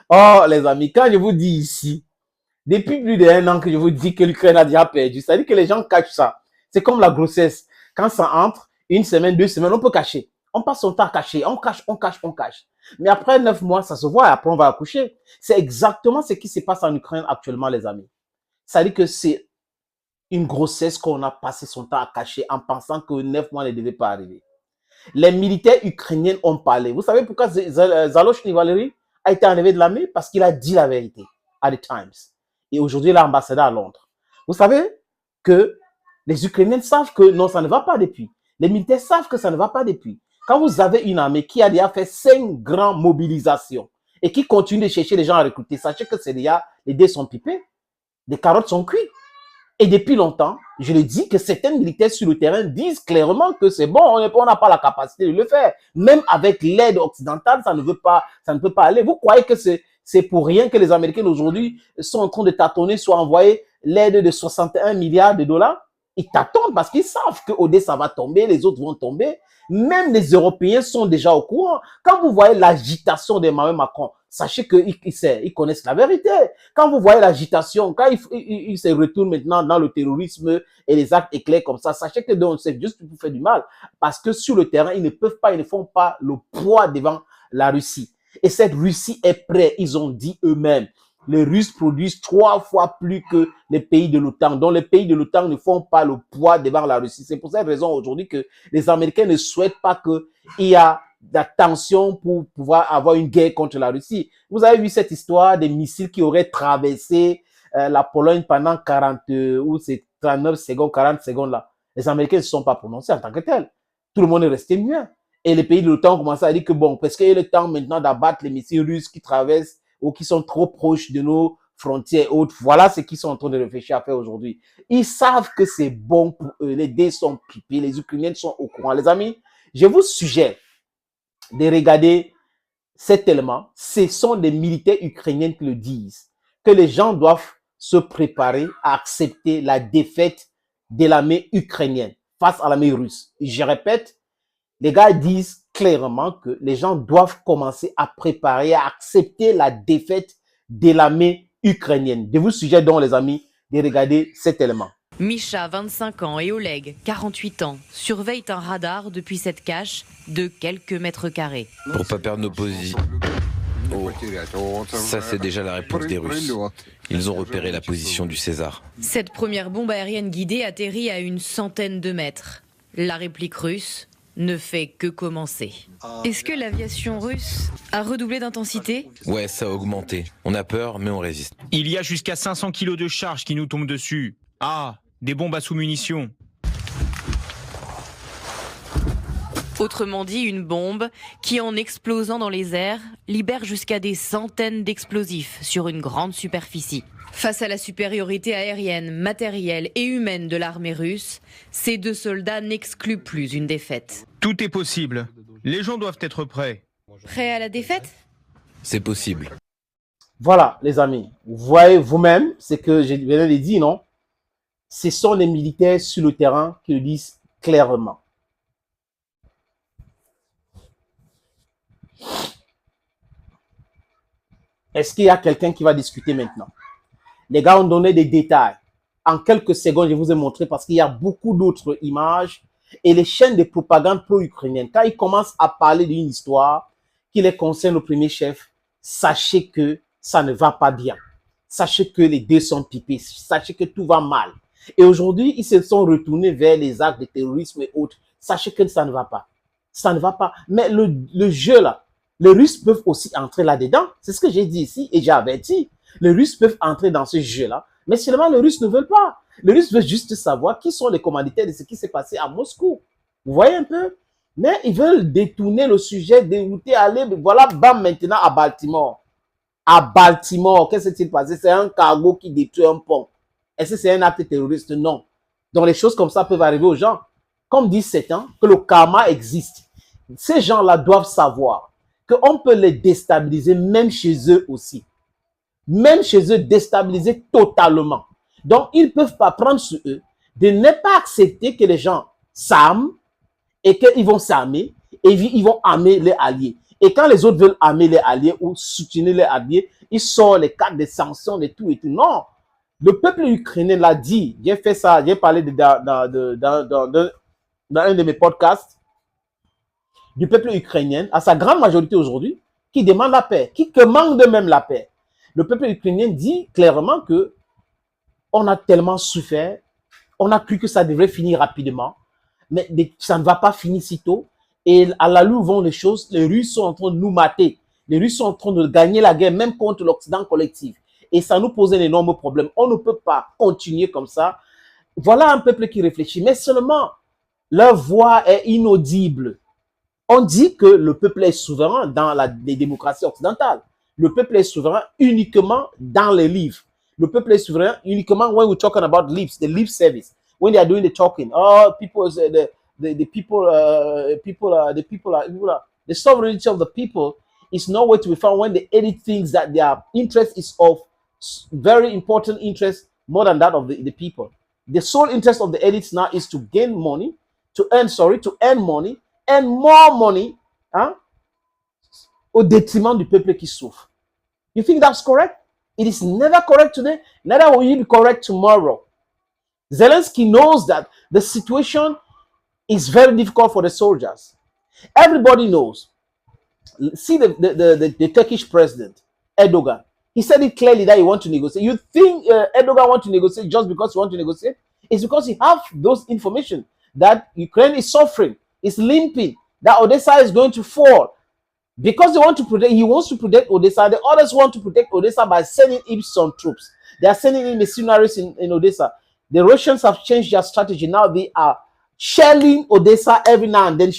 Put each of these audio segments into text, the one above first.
Oh, les amis, quand je vous dis ici, depuis plus d'un an que je vous dis que l'Ukraine a déjà perdu, c'est-à-dire que les gens cachent ça. C'est comme la grossesse. Quand ça entre, une semaine, 2 semaines, on peut cacher. On passe son temps à cacher. On cache, on cache, on cache. Mais après 9 mois, ça se voit et après on va accoucher. C'est exactement ce qui se passe en Ukraine actuellement, les amis. C'est-à-dire que c'est une grossesse qu'on a passé son temps à cacher en pensant que 9 mois ne devaient pas arriver. Les militaires ukrainiens ont parlé. Vous savez pourquoi Zalochny Valery a été enlevé de l'armée? Parce qu'il a dit la vérité à The Times. Et aujourd'hui, il est ambassadeur à Londres. Vous savez que les Ukrainiens savent que non, ça ne va pas depuis. Les militaires savent que ça ne va pas depuis. Quand vous avez une armée qui a déjà fait 5 grandes mobilisations et qui continue de chercher les gens à recruter, sachez que c'est déjà, les dés sont pipés, les carottes sont cuites. Et depuis longtemps, je le dis que certains militaires sur le terrain disent clairement que c'est bon, on n'a pas la capacité de le faire. Même avec l'aide occidentale, ça ne peut pas aller. Vous croyez que c'est pour rien que les Américains aujourd'hui sont en train de tâtonner, soit envoyer l'aide de 61 milliards de dollars? Ils tâtonnent parce qu'ils savent que Odessa va tomber, les autres vont tomber. Même les Européens sont déjà au courant. Quand vous voyez l'agitation d'Emmanuel Macron, sachez qu'ils connaissent la vérité. Quand vous voyez l'agitation, quand il se retourne maintenant dans le terrorisme et les actes éclairs comme ça, sachez que c'est juste pour faire du mal. Parce que sur le terrain, ils ne font pas le poids devant la Russie. Et cette Russie est prête, ils ont dit eux-mêmes. Les Russes produisent 3 fois plus que les pays de l'OTAN. Donc, les pays de l'OTAN ne font pas le poids devant la Russie. C'est pour cette raison aujourd'hui que les Américains ne souhaitent pas qu'il y ait de la tension pour pouvoir avoir une guerre contre la Russie. Vous avez vu cette histoire des missiles qui auraient traversé la Pologne pendant 40 ou c'est 39 secondes, 40 secondes là. Les Américains ne se sont pas prononcés en tant que tels. Tout le monde est resté muet. Et les pays de l'OTAN ont commencé à dire que bon, parce qu'il y a le temps maintenant d'abattre les missiles russes qui traversent ou qui sont trop proches de nos frontières hautes. Voilà ce qu'ils sont en train de réfléchir à faire aujourd'hui. Ils savent que c'est bon pour eux. Les dés sont pipés. Les Ukrainiens sont au courant. Les amis, je vous suggère de regarder cet élément. Ce sont des militaires ukrainiens qui le disent. Que les gens doivent se préparer à accepter la défaite de l'armée ukrainienne face à l'armée russe. Je répète, les gars disent clairement que les gens doivent commencer à préparer, à accepter la défaite de l'armée ukrainienne. Je vous suggère donc, les amis, de regarder cet élément. Misha, 25 ans, et Oleg, 48 ans, surveillent un radar depuis cette cache de quelques mètres carrés. Pour pas perdre nos positions. Oh. Ça, c'est déjà la réponse des Russes. Ils ont repéré la position du César. Cette première bombe aérienne guidée atterrit à une centaine de mètres. La réplique russe ne fait que commencer. Est-ce que l'aviation russe a redoublé d'intensité? Ouais, ça a augmenté. On a peur, mais on résiste. Il y a jusqu'à 500 kilos de charge qui nous tombent dessus. Ah, des bombes à sous-munitions. Autrement dit, une bombe qui, en explosant dans les airs, libère jusqu'à des centaines d'explosifs sur une grande superficie. Face à la supériorité aérienne, matérielle et humaine de l'armée russe, ces 2 soldats n'excluent plus une défaite. Tout est possible. Les gens doivent être prêts. Prêts à la défaite? C'est possible. Voilà, les amis. Vous voyez vous-même ce que je venais de dire, non? Ce sont les militaires sur le terrain qui le disent clairement. Est-ce qu'il y a quelqu'un qui va discuter maintenant? Les gars ont donné des détails. En quelques secondes, je vous ai montré parce qu'il y a beaucoup d'autres images et les chaînes de propagande pro-ukrainiennes. Quand ils commencent à parler d'une histoire qui les concerne au premier chef, sachez que ça ne va pas bien. Sachez que les dés sont pipés. Sachez que tout va mal. Et aujourd'hui, ils se sont retournés vers les actes de terrorisme et autres. Sachez que ça ne va pas. Ça ne va pas. Mais le jeu là, les Russes peuvent aussi entrer là-dedans. C'est ce que j'ai dit ici et j'ai averti. Les Russes peuvent entrer dans ce jeu-là, mais seulement les Russes ne veulent pas. Les Russes veulent juste savoir qui sont les commanditaires de ce qui s'est passé à Moscou. Vous voyez un peu? Mais ils veulent détourner le sujet, dérouter, aller, voilà, bam, maintenant à Baltimore. À Baltimore, qu'est-ce qui s'est passé? C'est un cargo qui détruit un pont. Est-ce que c'est un acte terroriste? Non. Donc les choses comme ça peuvent arriver aux gens. Comme disent certains, que le karma existe. Ces gens-là doivent savoir qu'on peut les déstabiliser même chez eux aussi. Même chez eux, déstabiliser totalement. Donc, ils ne peuvent pas prendre sur eux de ne pas accepter que les gens s'arment et qu'ils vont s'armer et ils vont armer les alliés. Et quand les autres veulent armer les alliés ou soutenir les alliés, ils sortent les cartes des sanctions, de tout et tout. Non, le peuple ukrainien l'a dit. J'ai fait ça, j'ai parlé dans un de mes podcasts du peuple ukrainien, à sa grande majorité aujourd'hui, qui demande la paix, qui demande de même la paix. Le peuple ukrainien dit clairement que on a tellement souffert, on a cru que ça devrait finir rapidement, mais ça ne va pas finir si tôt. Et à la où vont les choses, les Russes sont en train de nous mater. Les Russes sont en train de gagner la guerre, même contre l'Occident collectif. Et ça nous pose un énorme problème. On ne peut pas continuer comme ça. Voilà un peuple qui réfléchit, mais seulement leur voix est inaudible. On dit que le peuple est souverain dans les démocraties occidentales. Le peuple est souverain uniquement dans les livres. Le peuple est souverain uniquement when we're talking about lips, the lip service. When they are doing the talking, oh, the sovereignty of the people is nowhere to be found when the elite thinks that their interest is of very important interest more than that of the people. The sole interest of the elites now is to gain money, to earn money, and more money, hein, au détriment du peuple qui souffre. You think that's correct? It is never correct today, neither will it be correct tomorrow. Zelensky knows that the situation is very difficult for the soldiers. Everybody knows. See the Turkish president, Erdogan. He said it clearly that he wants to negotiate. You think Erdogan wants to negotiate just because he wants to negotiate? It's because he has those information that Ukraine is suffering, is limping, that Odessa is going to fall. Because he wants to protect Odessa. The others want to protect Odessa by sending in some troops. They are sending in mercenaries in Odessa. The Russians have changed their strategy. Now they are shelling Odessa every now and then,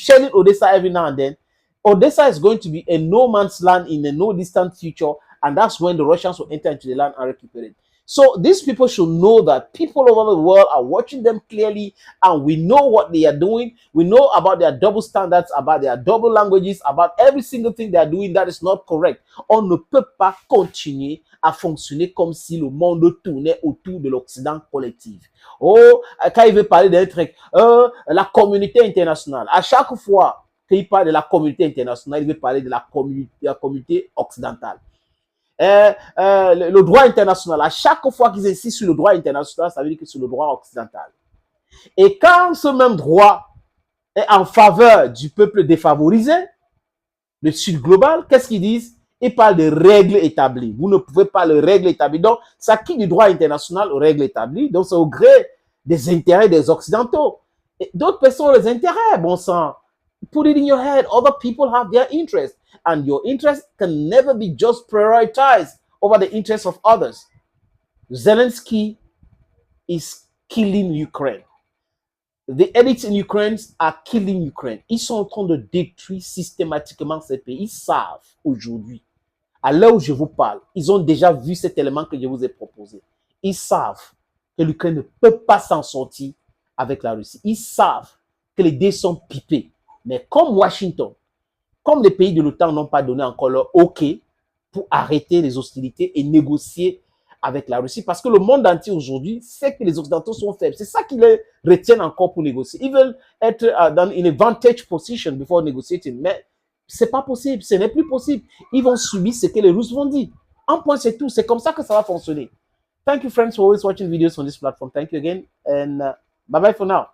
Odessa is going to be a no man's land in a no distant future, and that's when the Russians will enter into the land and recuperate. So these people should know that people over the world are watching them clearly, and we know what they are doing. We know about their double standards, about their double languages, about every single thing they are doing that is not correct. On ne peut pas continuer à fonctionner comme si le monde tournait autour de l'Occident collectif. Oh, quand il veut parler d'un truc, la communauté internationale, à chaque fois qu'il parle de la communauté internationale, il veut parler de la communauté occidentale. Le droit international, à chaque fois qu'ils insistent sur le droit international, ça veut dire que c'est le droit occidental. Et quand ce même droit est en faveur du peuple défavorisé, le Sud global, qu'est-ce qu'ils disent? Ils parlent de règles établies. Vous ne pouvez pas les règles établies. Donc, ça quitte du droit international aux règles établies. Donc, c'est au gré des intérêts des Occidentaux. Et d'autres personnes ont les intérêts, bon sang. Put it in your head. Other people have their interests. And your interest can never be just prioritized over the interests of others. Zelensky is killing Ukraine. The elites in Ukraine are killing Ukraine. Ils sont en train de détruire systématiquement ces pays. Ils savent aujourd'hui, à l'heure où je vous parle, ils ont déjà vu cet élément que je vous ai proposé. Ils savent que l'Ukraine ne peut pas s'en sortir avec la Russie. Ils savent que les dés sont pipés. Mais comme Washington, comme les pays de l'OTAN n'ont pas donné encore leur OK pour arrêter les hostilités et négocier avec la Russie, parce que le monde entier aujourd'hui sait que les Occidentaux sont faibles. C'est ça qui les retient encore pour négocier. Ils veulent être dans une advantage position before negotiating, mais c'est pas possible, ce n'est plus possible. Ils vont subir ce que les Russes vont dire. Un point, c'est tout. C'est comme ça que ça va fonctionner. Thank you, friends, for always watching videos on this platform. Thank you again, and bye-bye for now.